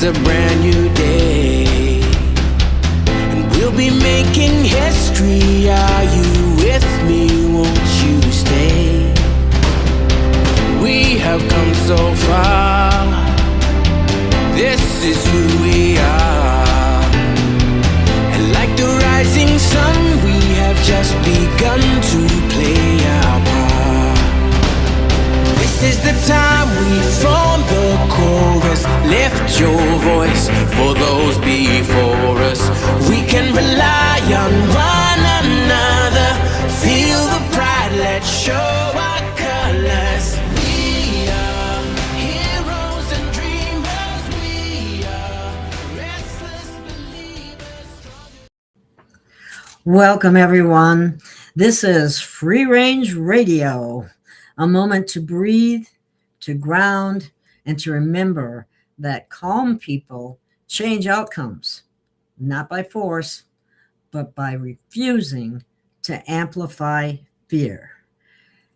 a brand new day, and we'll be making history. Are you with me? Won't you stay? We have come so far. This is who we are. And like the rising sun, we have just begun to play our part. This is the time we form the chorus. Lift your voice for those before us. We can rely on one another. Feel the pride, let's show our colors. We are heroes and dreamers. We are restless believers. Welcome, everyone. This is Free Range Radio, a moment to breathe, to ground, and to remember that calm people change outcomes, not by force, but by refusing to amplify fear.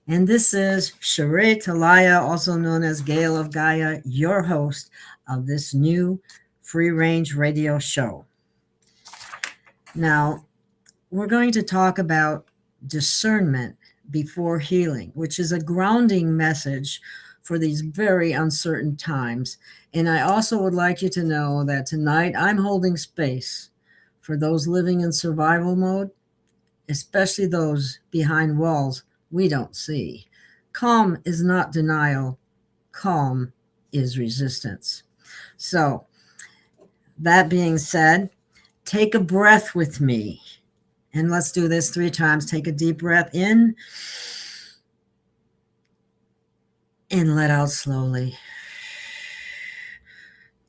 And this is Sheree Talaya, also known as Gail of Gaia, your host of this new Free Range Radio show. Now, we're going to talk about discernment before healing, which is a grounding message for these very uncertain times. And I also would like you to know that tonight I'm holding space for those living in survival mode, especially those behind walls we don't see. Calm is not denial. Calm is resistance. So, that being said, take a breath with me. And let's do this 3 times. Take a deep breath in and let out slowly.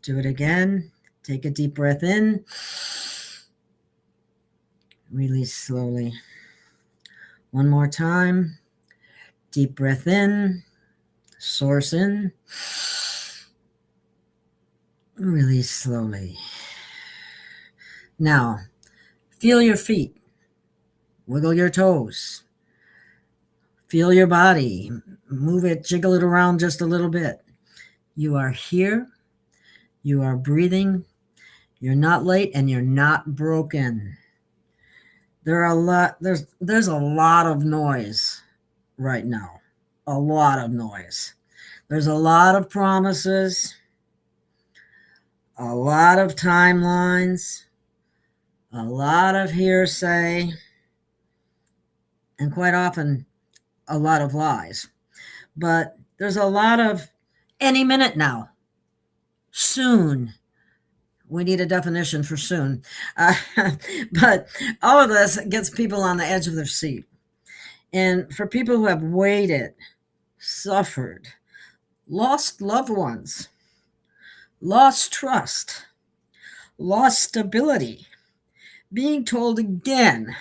Do it again. Take a deep breath in. Release slowly. One more time. Deep breath in. Source in. Release slowly. Now, feel your feet. Wiggle your toes. Feel your body. Move it, jiggle it around just a little bit. You are here. You are breathing. You're not late and you're not broken. There's a lot of noise right now. A lot of noise. There's a lot of promises. A lot of timelines. A lot of hearsay. And quite often, a lot of lies. But there's a lot of any minute now. Soon. We need a definition for soon. But all of this gets people on the edge of their seat. And for people who have waited, suffered, lost loved ones, lost trust, lost stability, being told again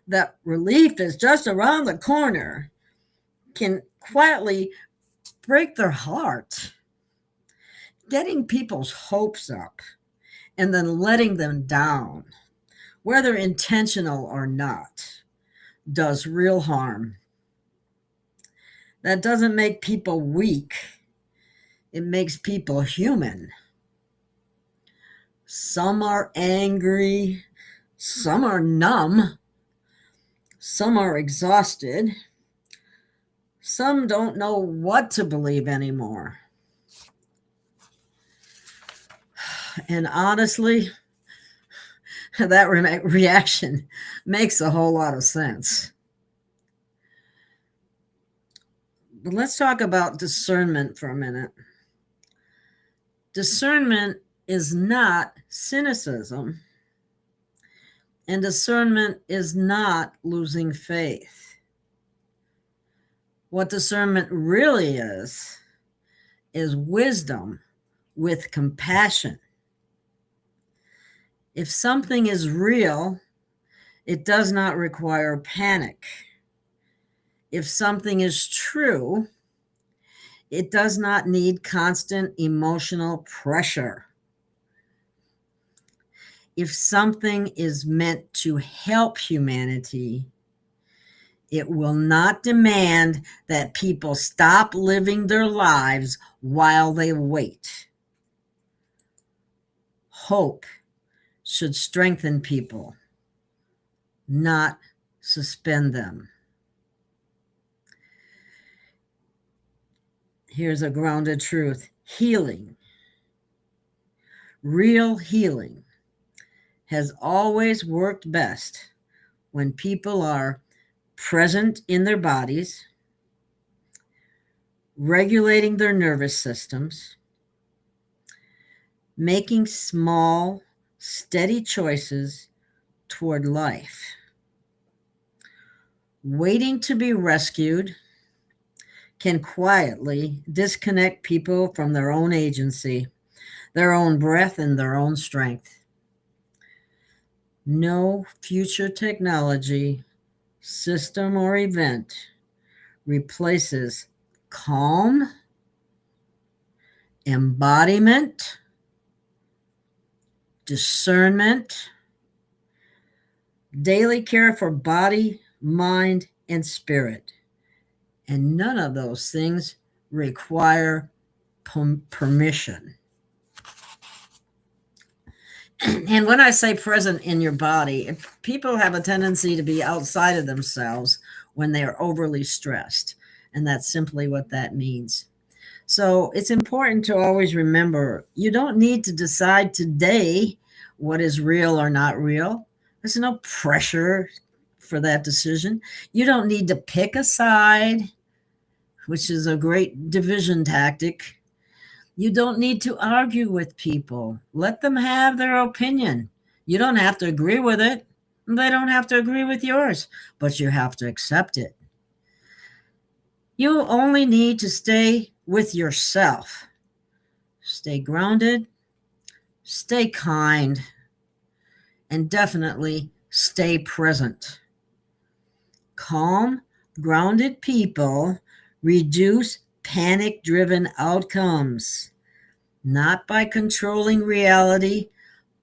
that relief is just around the corner can quietly break their heart. Getting people's hopes up and then letting them down, whether intentional or not, does real harm. That doesn't make people weak. It makes people human. Some are angry. Some are numb. Some are exhausted. Some don't know what to believe anymore. And honestly, that reaction makes a whole lot of sense. But let's talk about discernment for a minute. Discernment is not cynicism, and discernment is not losing faith. What discernment really is wisdom with compassion. If something is real, it does not require panic. If something is true, it does not need constant emotional pressure. If something is meant to help humanity, it will not demand that people stop living their lives while they wait. Hope should strengthen people, not suspend them. Here's a grounded truth. Healing, real healing, has always worked best when people are present in their bodies, regulating their nervous systems, making small, steady choices toward life. Waiting to be rescued can quietly disconnect people from their own agency, their own breath, and their own strength. No future technology, system, or event replaces calm, embodiment, discernment, daily care for body, mind, and spirit. And none of those things require permission. And when I say present in your body, people have a tendency to be outside of themselves when they are overly stressed. And that's simply what that means. So it's important to always remember, you don't need to decide today what is real or not real. There's no pressure for that decision. You don't need to pick a side, which is a great division tactic. You don't need to argue with people. Let them have their opinion. You don't have to agree with it. They don't have to agree with yours, but you have to accept it. You only need to stay with yourself. Stay grounded, stay kind, and definitely stay present. Calm, grounded people reduce panic-driven outcomes, not by controlling reality,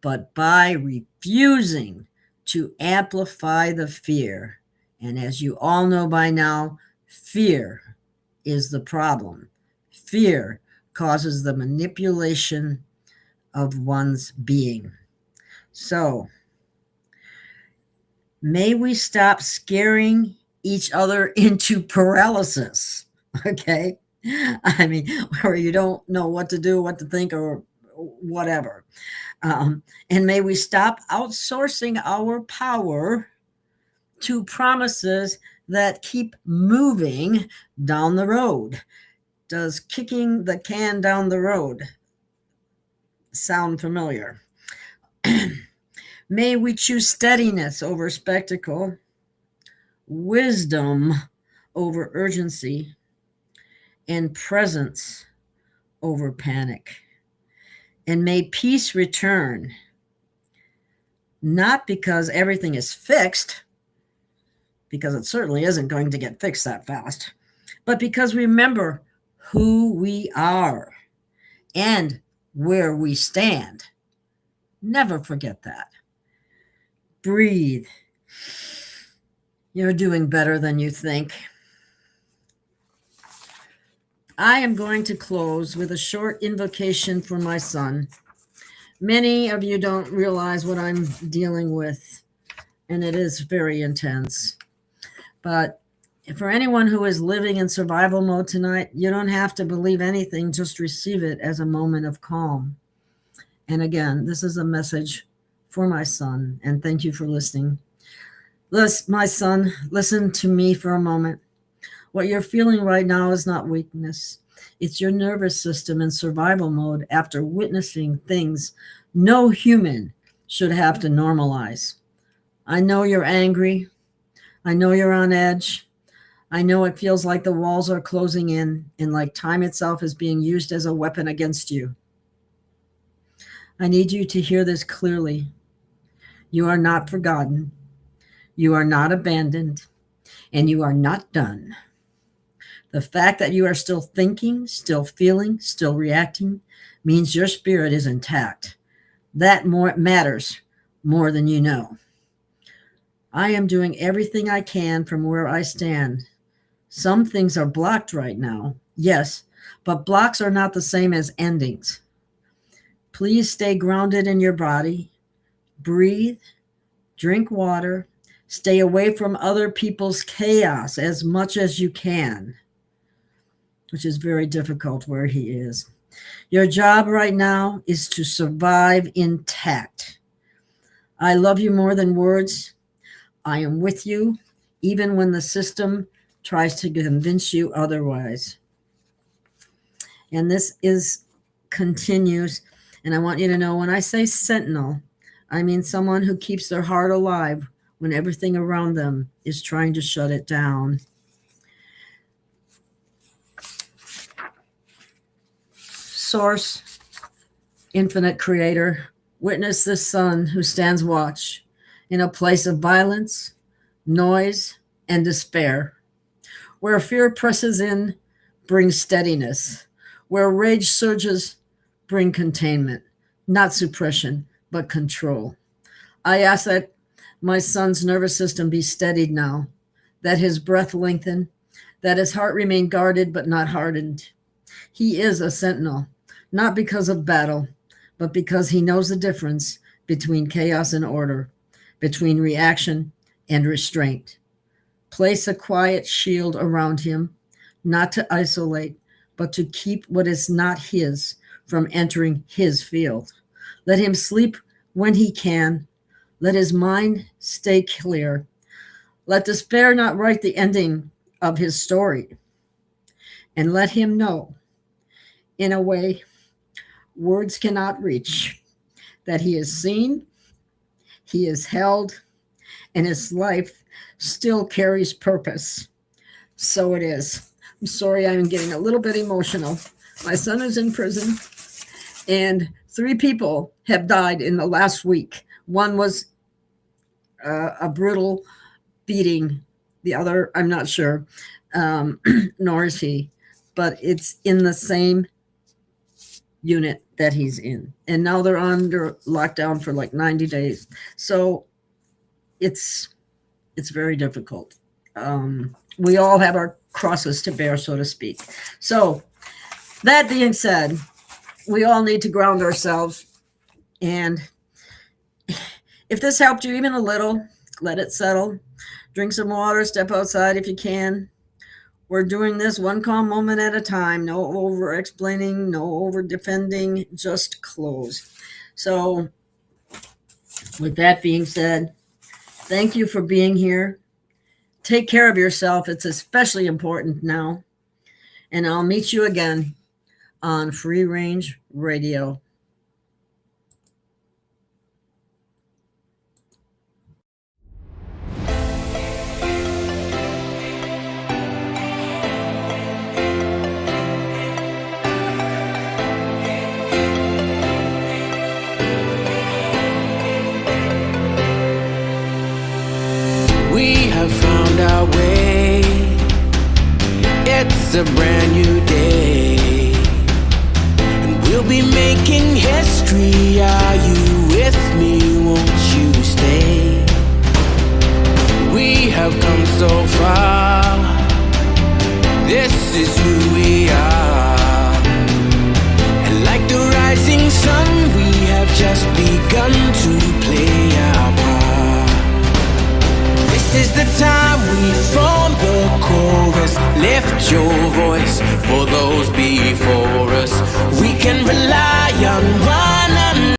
but by refusing to amplify the fear. And as you all know by now, fear is the problem. Fear causes the manipulation of one's being. So, may we stop scaring each other into paralysis, okay? I mean, where you don't know what to do, what to think, or whatever. And may we stop outsourcing our power to promises that keep moving down the road. Does kicking the can down the road sound familiar? May we choose steadiness over spectacle, wisdom over urgency, and presence over panic. And may peace return, not because everything is fixed, because it certainly isn't going to get fixed that fast, but because remember who we are and where we stand. Never forget that. Breathe. You're doing better than you think. I am going to close with a short invocation for my son. Many of you don't realize what I'm dealing with, and it is very intense. But for anyone who is living in survival mode tonight, you don't have to believe anything, just receive it as a moment of calm. And again, this is a message for my son, and thank you for listening. My son, listen to me for a moment. What you're feeling right now is not weakness. It's your nervous system in survival mode after witnessing things no human should have to normalize. I know you're angry. I know you're on edge. I know it feels like the walls are closing in and like time itself is being used as a weapon against you. I need you to hear this clearly. You are not forgotten. You are not abandoned, and you are not done. The fact that you are still thinking, still feeling, still reacting means your spirit is intact. That matters more than you know. I am doing everything I can from where I stand. Some things are blocked right now, yes, but blocks are not the same as endings. Please stay grounded in your body. Breathe, drink water, stay away from other people's chaos as much as you can, which is very difficult where he is. Your job right now is to survive intact. I love you more than words. I am with you, even when the system tries to convince you otherwise. And this continues. And I want you to know, when I say sentinel, I mean someone who keeps their heart alive when everything around them is trying to shut it down. Source, infinite creator, witness the sun who stands watch in a place of violence, noise, and despair. Where fear presses in, bring steadiness. Where rage surges, bring containment, not suppression, but control. I ask that my son's nervous system be steadied now, that his breath lengthen, that his heart remain guarded but not hardened. He is a sentinel, not because of battle, but because he knows the difference between chaos and order, between reaction and restraint. Place a quiet shield around him, not to isolate, but to keep what is not his from entering his field. Let him sleep when he can. Let his mind stay clear. Let despair not write the ending of his story. And let him know, in a way words cannot reach, that he is seen, he is held, and his life still carries purpose. So it is. I'm sorry, I'm getting a little bit emotional. My son is in prison, and 3 people have died in the last week. One was a brutal beating. The other, I'm not sure, nor is he. But it's in the same unit that he's in. And now they're under lockdown for like 90 days. So it's very difficult. We all have our crosses to bear, so to speak. So that being said, we all need to ground ourselves. And if this helped you even a little, let it settle. Drink some water, step outside if you can. We're doing this one calm moment at a time. No over explaining, no over defending, just close. So with that being said, thank you for being here. Take care of yourself. It's especially important now. And I'll meet you again on Free Range Radio. We have found our way. It's a brand new day, and we'll be making history. Are you with me? Won't you stay? We have come so far. This is who we are, and like the rising sun, we have just begun to play our part. This is the time we form the chorus. Lift your